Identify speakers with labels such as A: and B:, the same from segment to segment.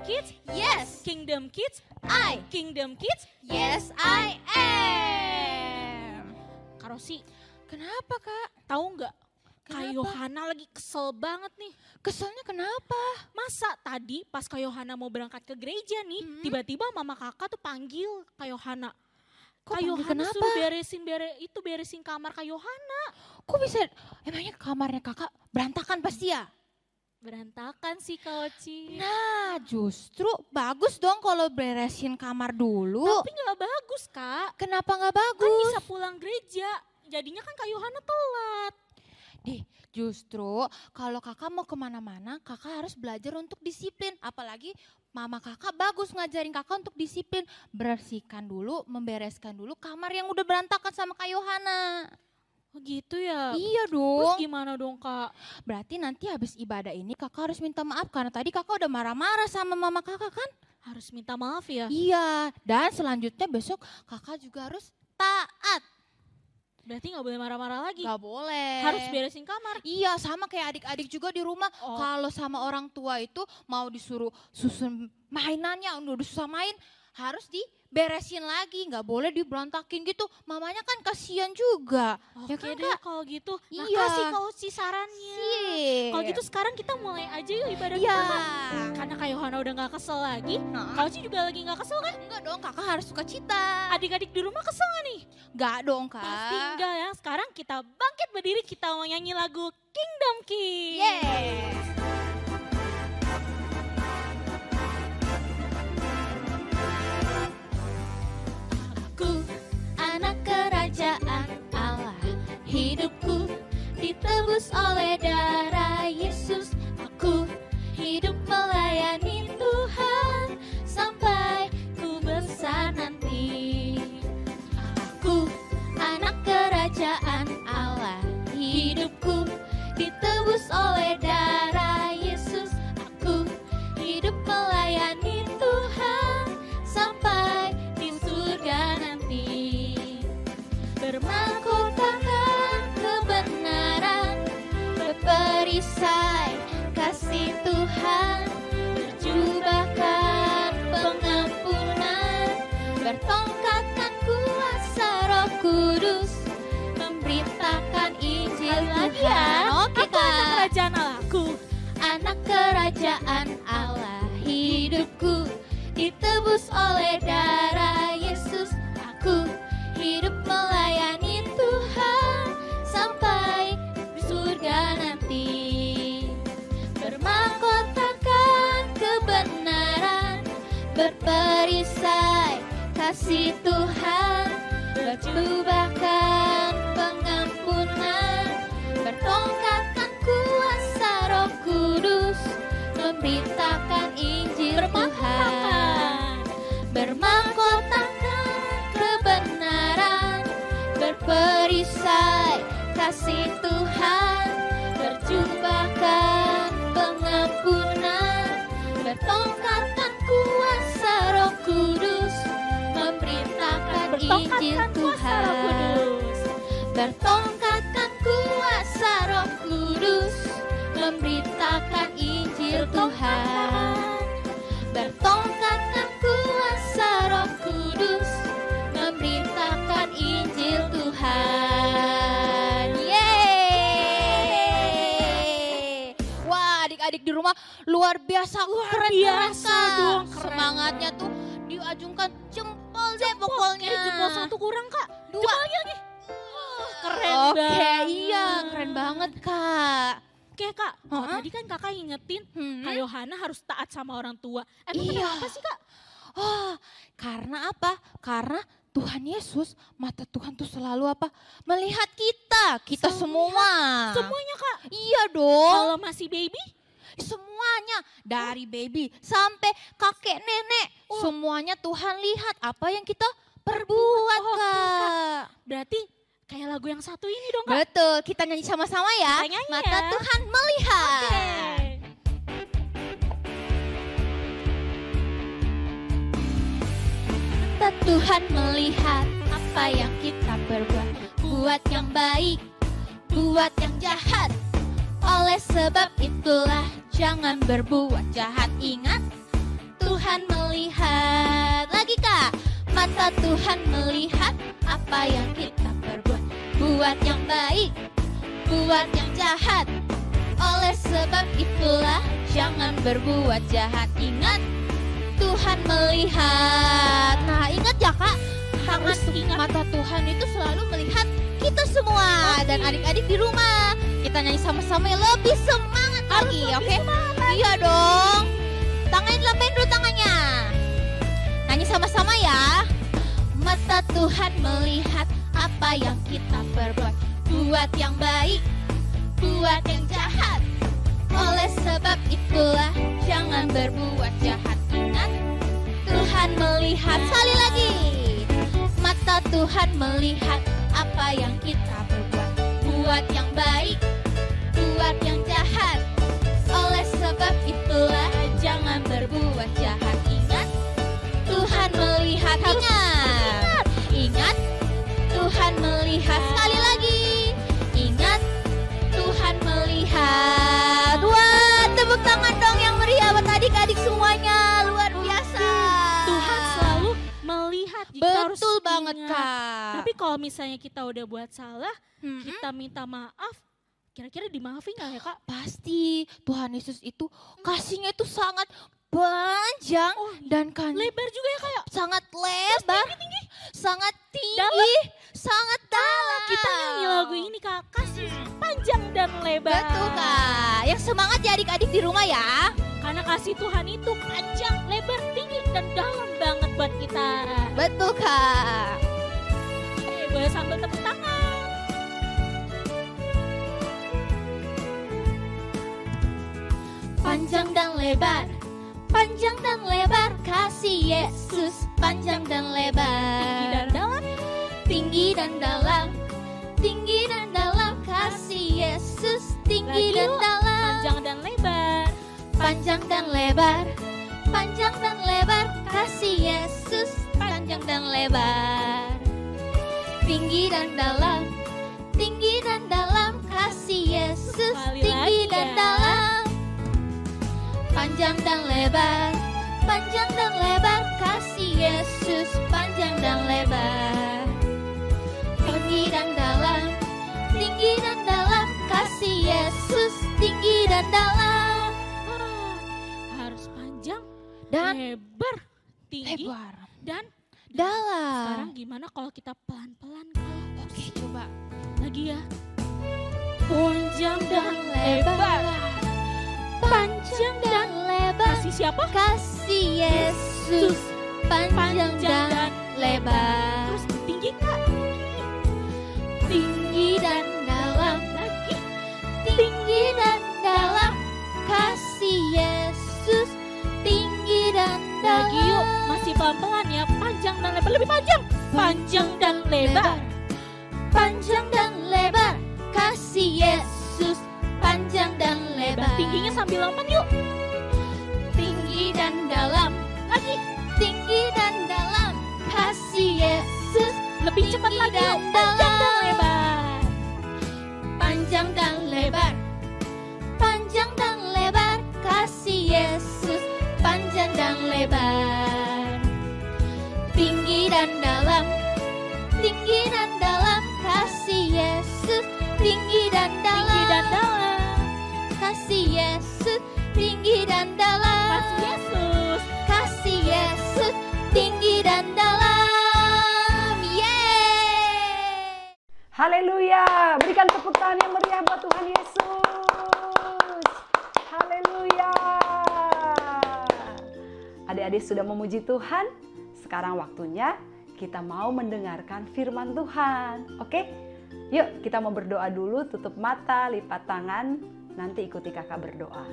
A: Kids?
B: Yes.
A: Kingdom Kids? Kingdom Kids?
B: Yes, I am.
A: Kak Rosi,
B: Kenapa, Kak?
A: tahu nggak? Kak
B: Kenapa?
A: Yohana lagi kesel banget nih.
B: Keselnya kenapa?
A: Masa tadi pas Kak Yohana mau berangkat ke gereja nih, tiba-tiba mama kakak tuh panggil Kak Yohana.
B: Kok
A: Kak
B: panggil
A: Yohana
B: kenapa?
A: suruh beresin kamar Kak Yohana.
B: Kok bisa, emangnya kamarnya kakak berantakan pasti ya?
A: Berantakan sih Kak Oci.
B: Nah, justru bagus dong kalau beresin kamar dulu.
A: Tapi nggak bagus Kak.
B: Kenapa nggak
A: Kan
B: bagus?
A: bisa pulang gereja. Jadinya kan Kak Yohana telat.
B: Justru kalau kakak mau kemana-mana, kakak harus belajar untuk disiplin. Apalagi mama kakak bagus ngajarin kakak untuk disiplin. Bersihkan dulu, membereskan dulu kamar yang udah berantakan sama Kak Yohana.
A: Oh gitu ya.
B: Iya
A: Terus
B: dong.
A: gimana dong Kak?
B: Berarti nanti habis ibadah ini kakak harus minta maaf karena tadi kakak udah marah-marah sama mama kakak kan?
A: Harus minta maaf ya.
B: Iya, dan selanjutnya besok kakak juga harus taat.
A: Berarti nggak boleh marah-marah lagi.
B: Gak boleh.
A: Harus beresin kamar.
B: Iya, sama kayak adik-adik juga di rumah.
A: Oh.
B: Kalau sama orang tua itu mau disuruh susun mainannya, udah susah main, harus diberesin lagi. Gak boleh diberontakin gitu. Mamanya kan kasihan juga.
A: Oke
B: Ya kan,
A: deh
B: Kak?
A: kalau gitu. Nah,
B: Iya.
A: kasih Kak Oci sarannya.
B: Sip.
A: Kalau gitu sekarang kita mulai aja yuk ibadah
B: Iya.
A: kita Kak. Karena Kak Yohana udah gak kesel lagi.
B: Nah,
A: Kak Oci juga lagi gak kesel kan?
B: enggak dong, kakak harus suka cita.
A: Adik-adik di rumah kesel gak nih?
B: Enggak dong, Kak.
A: Pasti enggak ya. Sekarang kita bangkit berdiri, kita mau nyanyi lagu Kingdom Kids.
B: Yes. Aku anak kerajaan Allah, hidupku ditebus oleh darah Yesus. Aku hidup melayani Tuhan sampai ku besar nanti. Aku anak kerajaan Allah, hidupku ditebus oleh darah Yesus. Aku hidup melayani Tuhan sampai di surga nanti. Bermahkotakan kebenaran, berperisai kasih Tuhan, berjubahkan pengampunan, bertongkatkan kuasa Roh Kudus, memberitakan Injil Tuhan. Oke,
A: Aku anak
B: Kak.
A: kerajaan Allahku.
B: Anak kerajaan Allah, hidupku ditebus oleh darah Yesus. Aku hidup melayani Tuhan sampai di surga nanti. Bermahkotakan kebenaran, berperisai kasih Tuhan, berjubahkan pengampunan, bertongkatkan kuasa Roh Kudus, memberitakan Injil Tuhan. Bermahkotakan kebenaran, berperisai kasih Tuhan, berjubahkan pengampunan, bertongkatkan kuasa Roh Kudus, memberitakan Injil
A: Bertongkatkan kuasa Roh
B: Tuhan.
A: Kudus.
B: Bertongkatkan kuasa Roh Kudus, memberitakan Injil Tuhan. Bertongkatkan kuasa Roh Kudus, memberitakan Injil Tuhan. Yeay! Wah, adik-adik di rumah luar biasa, keren
A: biasa
B: Kak.
A: dong, keren.
B: Semangatnya tuh diajungkan jempol deh pokoknya.
A: Kayaknya jempol satu kurang Kak.
B: Dua.
A: Coba lagi. Keren
B: Oke,
A: banget.
B: iya, keren banget, Kak.
A: Oke Kak, kalau
B: Hah?
A: tadi kan Kakak ingetin
B: Hmm.
A: Kak Yohana harus taat sama orang tua. Emang
B: Iya.
A: kenapa sih Kak?
B: Oh, karena apa? Karena Tuhan Yesus, mata Tuhan tuh selalu apa? Melihat kita
A: Selalu
B: semua.
A: Semuanya Kak.
B: Iya dong,
A: Kalau masih baby,
B: semuanya. Dari baby sampai kakek nenek. Semuanya Tuhan lihat apa yang kita perbuat,
A: Oke,
B: Kak.
A: berarti kayak lagu yang satu ini dong Kak.
B: Betul, kita nyanyi sama-sama ya.
A: Kita nyanyi
B: Mata
A: ya.
B: Tuhan melihat.
A: Oke.
B: Mata Tuhan melihat apa yang kita perbuat. Buat yang baik, buat yang jahat. Oleh sebab itulah jangan berbuat jahat. Ingat, Tuhan melihat. Lagi Kak. Mata Tuhan melihat apa yang kita perbuat. Buat yang baik, buat yang jahat. Oleh sebab itulah jangan berbuat jahat. Ingat, Tuhan melihat. Nah ingat ya Kak,
A: Harus ingat.
B: mata Tuhan itu selalu melihat kita semua. Dan adik-adik di rumah, kita nyanyi sama-sama yang lebih semangat lagi, oke? Iya dong. Tangannya dilambain dulu tangannya. Nyanyi sama-sama ya. Mata Tuhan melihat apa yang kita perbuat. Buat yang baik, buat yang jahat. Oleh sebab itulah jangan berbuat jahat. Ingat, Tuhan melihat. Sekali lagi. Mata Tuhan melihat apa yang kita perbuat. Buat yang baik, buat yang jahat. Oleh sebab itulah jangan berbuat jahat. Ingat, Tuhan melihat. Ingat, ingat, Tuhan melihat. Sekali lagi, ingat, Tuhan melihat. Wah, tepuk tangan dong yang meriah buat adik-adik semuanya. Luar biasa.
A: Tuhan selalu melihat. Jadi kita harus
B: Betul banget
A: ingat.
B: Kak.
A: Tapi kalau misalnya kita udah buat salah,
B: Mm-mm.
A: kita minta maaf, kira-kira dimaafin gak ya Kak?
B: Pasti Tuhan Yesus itu kasihnya itu sangat panjang
A: Oh,
B: dan kan
A: lebar juga ya Kak ya?
B: sangat lebar, sangat tinggi,
A: Dalam.
B: sangat dalam.
A: Kita nyanyi lagu ini Kak, kasih panjang dan lebar.
B: Betul Kak. Yang semangat ya adik-adik di rumah ya.
A: Karena kasih Tuhan itu panjang, lebar, tinggi, dan dalam banget buat kita.
B: Betul Kak.
A: Oke, boleh sambil tepuk tangan.
B: Panjang dan lebar, panjang dan lebar kasih Yesus. Panjang dan lebar,
A: Tinggi dan dalam.
B: tinggi dan dalam, tinggi dan dalam kasih Yesus. Tinggi
A: Lagi
B: dan
A: yuk,
B: dalam,
A: panjang dan lebar.
B: panjang dan lebar, panjang dan lebar kasih Yesus. Panjang dan lebar, tinggi dan dalam, tinggi dan dalam kasih Yesus.
A: Sekali
B: Tinggi
A: lagi
B: dan
A: ya.
B: dalam, panjang dan lebar, panjang dan lebar kasih Yesus. Panjang dan lebar, tinggi dan dalam, tinggi dan dalam kasih Yesus. Tinggi dan dalam
A: Wah, harus panjang,
B: dan
A: lebar, tinggi,
B: lebar,
A: dan
B: dalam.
A: sekarang gimana kalau kita pelan-pelan Kak?
B: Oke coba.
A: Lagi ya. Panjang dan
B: lebar,
A: lebar.
B: panjang dan lebar
A: Kasih siapa?
B: kasih Yesus. Panjang dan lebar,
A: Terus tinggi Kak.
B: tinggi dan dalam,
A: Lagi.
B: tinggi dan dalam kasih Yesus. Tinggi dan dalam.
A: Lagi yuk. Masih pelan-pelan ya. Panjang dan lebar. Lebih panjang. Panjang dan lebar.
B: Panjang dan lebar kasih Yesus. Panjang dan lebar.
A: Tingginya sambil lompat yuk.
B: Tinggi dan dalam.
A: Lagi.
B: Tinggi dan dalam kasih Yesus.
A: Lebih cepat
B: Tinggi
A: lagi
B: dan
A: yuk. Panjang dan
B: dalam.
A: lebar.
B: Panjang dan lebar, panjang dan lebar kasih Yesus. Panjang dan lebar, tinggi dan dalam, tinggi dan dalam kasih Yesus. Tinggi dan dalam,
A: Tinggi dan dalam.
B: kasih Yesus. Tinggi dan dalam,
A: Kasih Yesus.
B: kasih Yesus. Tinggi dan dalam. Yeay.
C: Haleluya, berikan tepuk tangan yang meriah buat Tuhan Yesus. Haleluya. Adik-adik sudah memuji Tuhan, sekarang waktunya kita mau mendengarkan firman Tuhan. Oke, yuk kita mau berdoa dulu, tutup mata, lipat tangan, nanti ikuti kakak berdoa.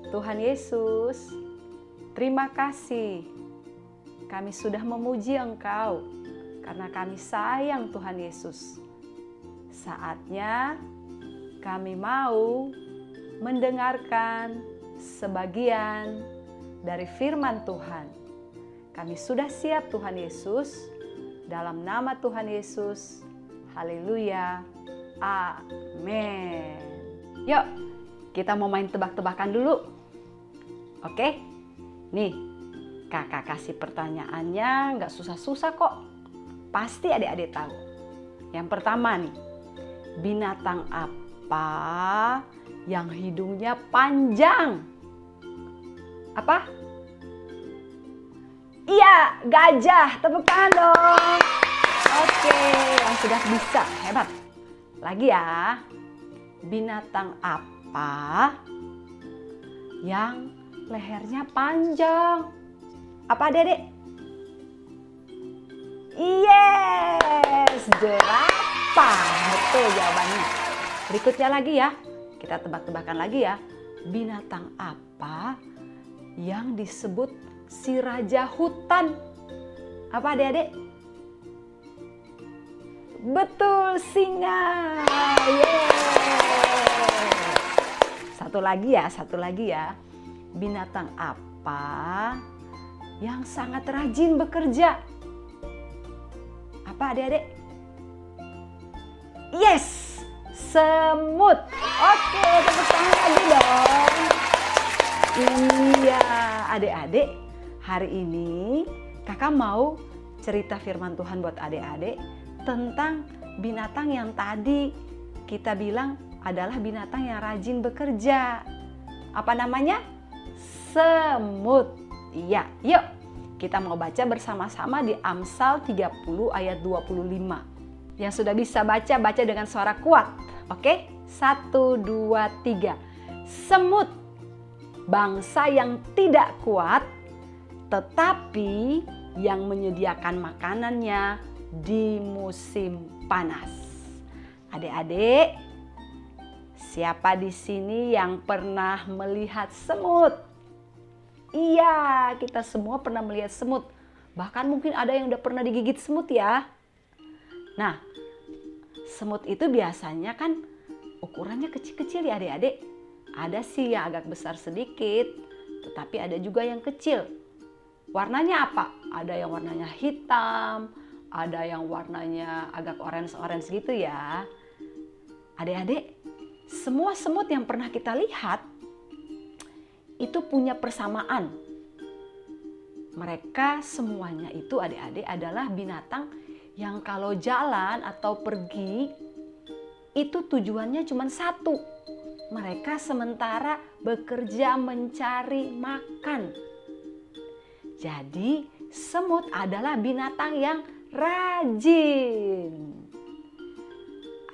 C: Tuhan Yesus, terima kasih. Kami sudah memuji Engkau karena kami sayang Tuhan Yesus. Saatnya kami mau mendengarkan sebagian dari firman Tuhan. Kami sudah siap Tuhan Yesus, dalam nama Tuhan Yesus. Haleluya. Amin. Yuk, kita mau main tebak-tebakan dulu. Oke? Nih, Kakak kasih pertanyaannya nggak susah-susah kok. Pasti adik-adik tahu. Yang pertama nih, binatang apa yang hidungnya panjang? Apa? Iya, gajah. Tepuk tangan dong. Oke, yang sudah bisa. Hebat. Lagi ya. Binatang apa yang lehernya panjang? Apa adik-adik? Yes, jerapah. Betul jawabannya. Berikutnya lagi ya. Kita tebak-tebakan lagi ya. Binatang apa yang disebut si raja hutan? Apa adik-adik? Betul, singa. Yeay. Satu lagi ya. Binatang apa yang sangat rajin bekerja? Apa adik-adik? Yes, semut. Oke, tepuk tangan lagi dong. Iya, adik-adik, hari ini kakak mau cerita firman Tuhan buat adik-adik tentang binatang yang tadi kita bilang adalah binatang yang rajin bekerja. Apa namanya? Semut. Iya, yuk kita mau baca bersama-sama di Amsal 30 ayat 25. Yang sudah bisa baca dengan suara kuat. Oke? 1, 2, 3. Semut, bangsa yang tidak kuat, tetapi yang menyediakan makanannya di musim panas. Adik-adik, siapa di sini yang pernah melihat semut? Iya, kita semua pernah melihat semut. Bahkan mungkin ada yang udah pernah digigit semut ya. Nah, semut itu biasanya kan ukurannya kecil-kecil ya adik-adik. Ada sih yang agak besar sedikit, tetapi ada juga yang kecil. Warnanya apa? Ada yang warnanya hitam, ada yang warnanya agak orange-orange gitu ya. Adik-adik, semua semut yang pernah kita lihat itu punya persamaan. Mereka semuanya itu adik-adik adalah binatang yang kalau jalan atau pergi itu tujuannya cuma satu. Mereka sementara bekerja mencari makan. Jadi semut adalah binatang yang rajin.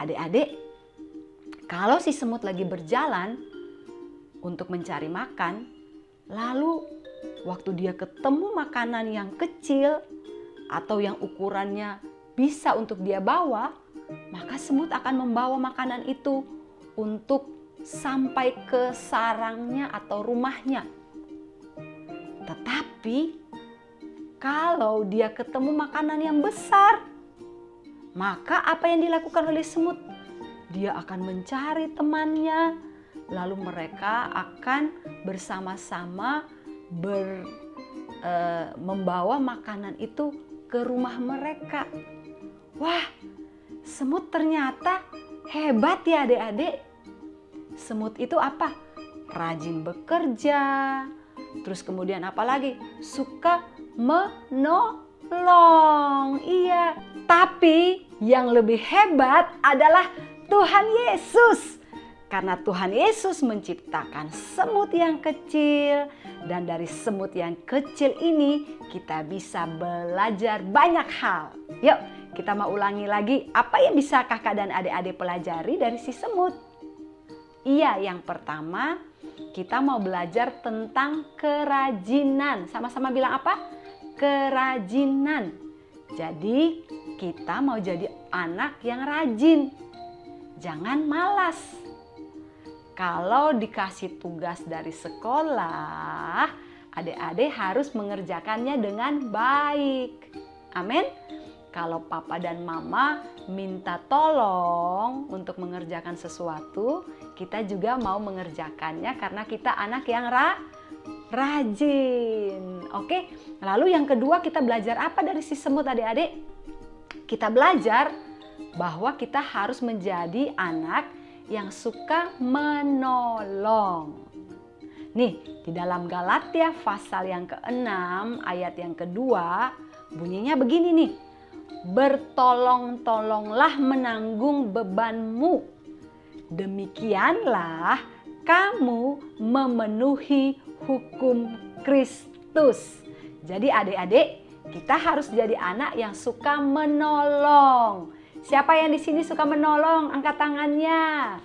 C: Adik-adik, kalau si semut lagi berjalan untuk mencari makan, lalu waktu dia ketemu makanan yang kecil atau yang ukurannya bisa untuk dia bawa, maka semut akan membawa makanan itu untuk sampai ke sarangnya atau rumahnya. Tetapi kalau dia ketemu makanan yang besar, maka apa yang dilakukan oleh semut? Dia akan mencari temannya, lalu mereka akan bersama-sama membawa makanan itu ke rumah mereka. Wah, semut ternyata hebat ya adik-adik. Semut itu apa? Rajin bekerja. Terus kemudian apa lagi? Suka menolong. Iya, tapi yang lebih hebat adalah Tuhan Yesus. Karena Tuhan Yesus menciptakan semut yang kecil, dan dari semut yang kecil ini kita bisa belajar banyak hal. Yuk, kita mau ulangi lagi apa yang bisa kakak dan adik-adik pelajari dari si semut. Iya, yang pertama kita mau belajar tentang kerajinan. Sama-sama bilang apa? Kerajinan. Jadi kita mau jadi anak yang rajin. Jangan malas. Kalau dikasih tugas dari sekolah, adik-adik harus mengerjakannya dengan baik. Amin. Kalau papa dan mama minta tolong untuk mengerjakan sesuatu, kita juga mau mengerjakannya karena kita anak yang rajin. Oke. Lalu yang kedua, kita belajar apa dari si semut adik-adik? Kita belajar bahwa kita harus menjadi anak yang suka menolong. Nih, di dalam Galatia pasal yang ke-6 ayat yang kedua bunyinya begini nih. Bertolong-tolonglah menanggung bebanmu. Demikianlah kamu memenuhi hukum Kristus. Jadi adik-adik, kita harus jadi anak yang suka menolong. Siapa yang di sini suka menolong? Angkat tangannya.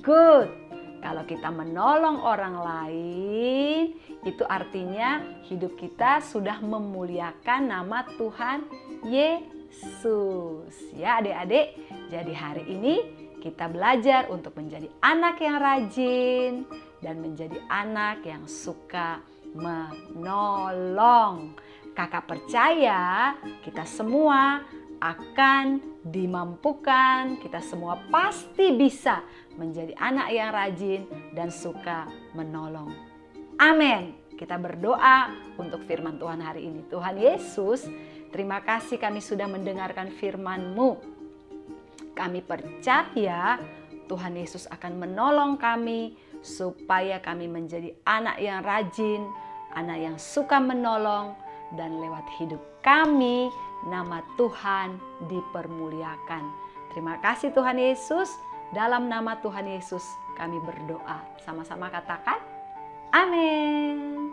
C: Good. Kalau kita menolong orang lain, itu artinya hidup kita sudah memuliakan nama Tuhan Yesus. Ya adik-adik, jadi hari ini kita belajar untuk menjadi anak yang rajin dan menjadi anak yang suka menolong. Kakak percaya kita semua akan dimampukan, kita semua pasti bisa menjadi anak yang rajin dan suka menolong. Amin. Kita berdoa untuk firman Tuhan hari ini. Tuhan Yesus, terima kasih kami sudah mendengarkan firman-Mu. Kami percaya Tuhan Yesus akan menolong kami supaya kami menjadi anak yang rajin, anak yang suka menolong, dan lewat hidup kami nama Tuhan dipermuliakan. Terima kasih Tuhan Yesus. Dalam nama Tuhan Yesus kami berdoa. Sama-sama katakan amin.